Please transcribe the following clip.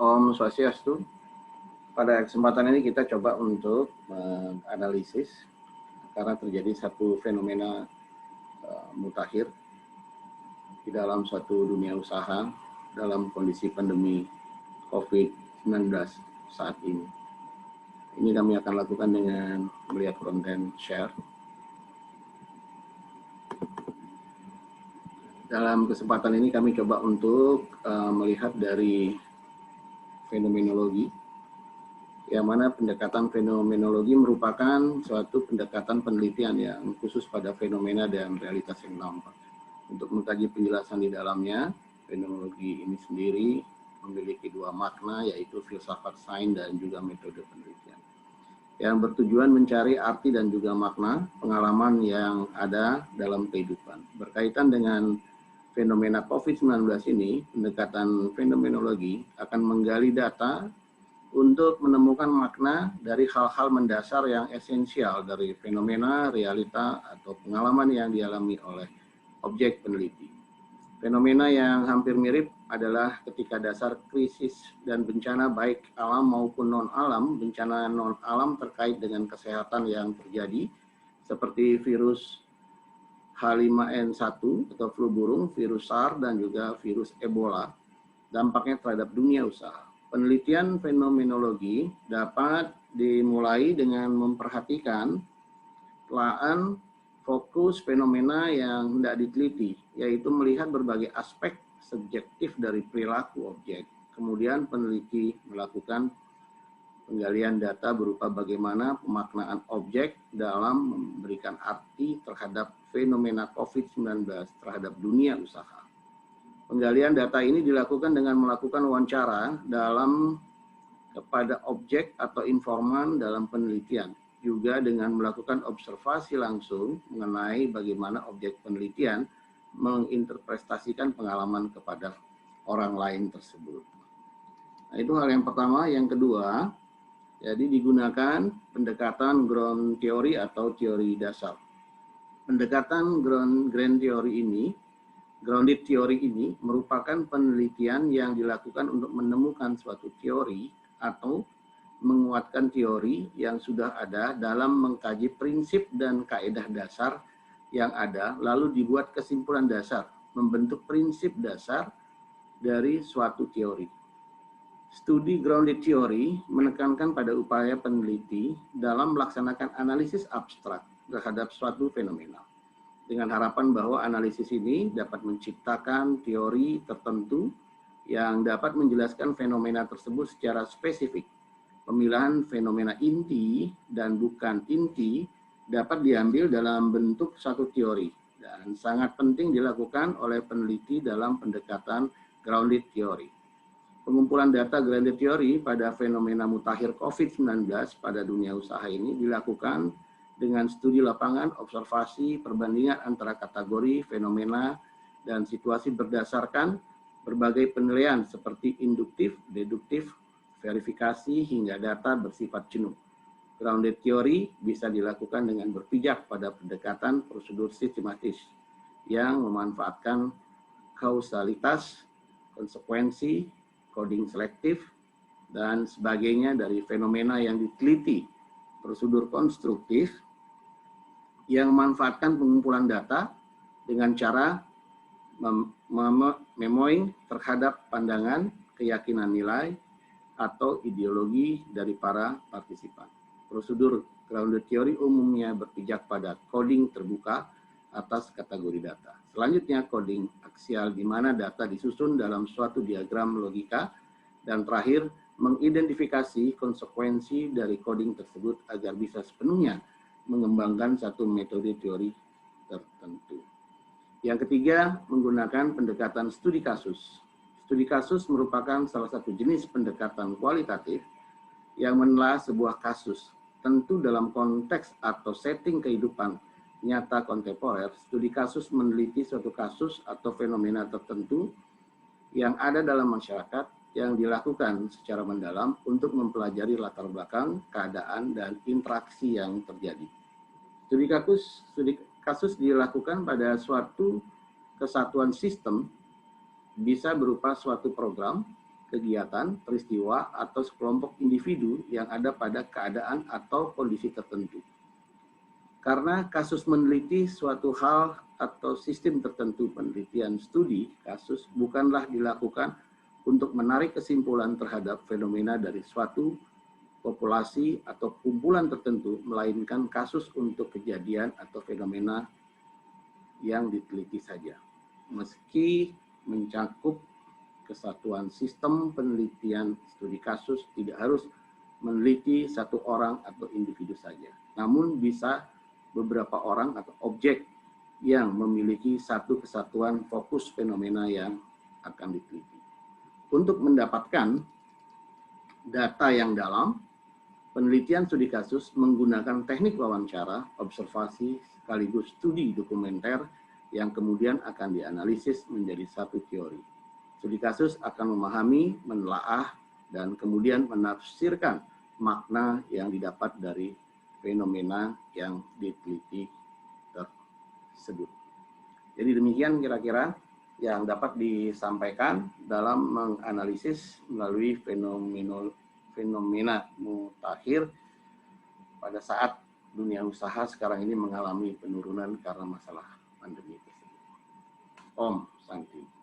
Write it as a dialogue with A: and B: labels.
A: Om Swastiastu. Pada kesempatan ini kita coba untuk menganalisis karena terjadi satu fenomena mutakhir di dalam suatu dunia usaha dalam kondisi pandemi COVID-19 saat ini. Ini kami akan lakukan dengan melihat konten share. Dalam kesempatan ini kami coba untuk melihat dari fenomenologi, yang mana pendekatan fenomenologi merupakan suatu pendekatan penelitian yang khusus pada fenomena dan realitas yang nampak. Untuk mengkaji penjelasan di dalamnya, fenomenologi ini sendiri memiliki dua makna, yaitu filsafat sains dan juga metode penelitian, yang bertujuan mencari arti dan juga makna pengalaman yang ada dalam kehidupan. Berkaitan dengan fenomena COVID-19 ini, pendekatan fenomenologi akan menggali data untuk menemukan makna dari hal-hal mendasar yang esensial dari fenomena, realita, atau pengalaman yang dialami oleh objek peneliti. Fenomena yang hampir mirip adalah ketika dasar krisis dan bencana baik alam maupun non-alam, bencana non-alam terkait dengan kesehatan yang terjadi, seperti virus H5N1 atau flu burung, virus SARS, dan juga virus Ebola, dampaknya terhadap dunia usaha. Penelitian fenomenologi dapat dimulai dengan memperhatikan telaah fokus fenomena yang hendak diteliti, yaitu melihat berbagai aspek subjektif dari perilaku objek. Kemudian peneliti melakukan penggalian data berupa bagaimana pemaknaan objek dalam memberikan arti terhadap fenomena COVID-19 terhadap dunia usaha. Penggalian data ini dilakukan dengan melakukan wawancara kepada objek atau informan dalam penelitian, juga dengan melakukan observasi langsung mengenai bagaimana objek penelitian menginterpretasikan pengalaman kepada orang lain tersebut. Nah, itu hal yang pertama. Yang kedua, jadi digunakan pendekatan ground theory atau teori dasar. Pendekatan grounded theory ini merupakan penelitian yang dilakukan untuk menemukan suatu teori atau menguatkan teori yang sudah ada dalam mengkaji prinsip dan kaedah dasar yang ada, lalu dibuat kesimpulan dasar, membentuk prinsip dasar dari suatu teori. Studi grounded theory menekankan pada upaya peneliti dalam melaksanakan analisis abstrak terhadap suatu fenomena, dengan harapan bahwa analisis ini dapat menciptakan teori tertentu yang dapat menjelaskan fenomena tersebut secara spesifik. Pemilahan fenomena inti dan bukan inti dapat diambil dalam bentuk satu teori dan sangat penting dilakukan oleh peneliti dalam pendekatan grounded theory. Pengumpulan data grounded theory pada fenomena mutakhir COVID-19 pada dunia usaha ini dilakukan dengan studi lapangan, observasi, perbandingan antara kategori, fenomena, dan situasi berdasarkan berbagai penilaian seperti induktif, deduktif, verifikasi, hingga data bersifat jenuh. Grounded theory bisa dilakukan dengan berpijak pada pendekatan prosedur sistematis yang memanfaatkan kausalitas, konsekuensi, coding selektif, dan sebagainya dari fenomena yang diteliti. Prosedur konstruktif yang memanfaatkan pengumpulan data dengan cara memoing terhadap pandangan, keyakinan nilai, atau ideologi dari para partisipan. Prosedur grounded theory umumnya berpijak pada coding terbuka atas kategori data. Selanjutnya coding aksial, di mana data disusun dalam suatu diagram logika, dan terakhir mengidentifikasi konsekuensi dari coding tersebut agar bisa sepenuhnya mengembangkan satu metode teori tertentu. Yang ketiga, menggunakan pendekatan studi kasus. Studi kasus merupakan salah satu jenis pendekatan kualitatif yang menelaah sebuah kasus. Tentu dalam konteks atau setting kehidupan nyata kontemporer, studi kasus meneliti suatu kasus atau fenomena tertentu yang ada dalam masyarakat yang dilakukan secara mendalam untuk mempelajari latar belakang, keadaan, dan interaksi yang terjadi. Studi kasus dilakukan pada suatu kesatuan sistem, bisa berupa suatu program, kegiatan, peristiwa, atau sekelompok individu yang ada pada keadaan atau kondisi tertentu. Karena kasus meneliti suatu hal atau sistem tertentu, penelitian studi kasus bukanlah dilakukan untuk menarik kesimpulan terhadap fenomena dari suatu populasi atau kumpulan tertentu, melainkan kasus untuk kejadian atau fenomena yang diteliti saja. Meski mencakup kesatuan sistem penelitian studi kasus, tidak harus meneliti satu orang atau individu saja, namun bisa beberapa orang atau objek yang memiliki satu kesatuan fokus fenomena yang akan diteliti. Untuk mendapatkan data yang dalam, penelitian studi kasus menggunakan teknik wawancara, observasi, sekaligus studi dokumenter yang kemudian akan dianalisis menjadi satu teori. Studi kasus akan memahami, menelaah, dan kemudian menafsirkan makna yang didapat dari fenomena yang diteliti tersebut. Jadi demikian kira-kira yang dapat disampaikan dalam menganalisis melalui fenomena mutakhir pada saat dunia usaha sekarang ini mengalami penurunan karena masalah pandemi tersebut. Om Santi.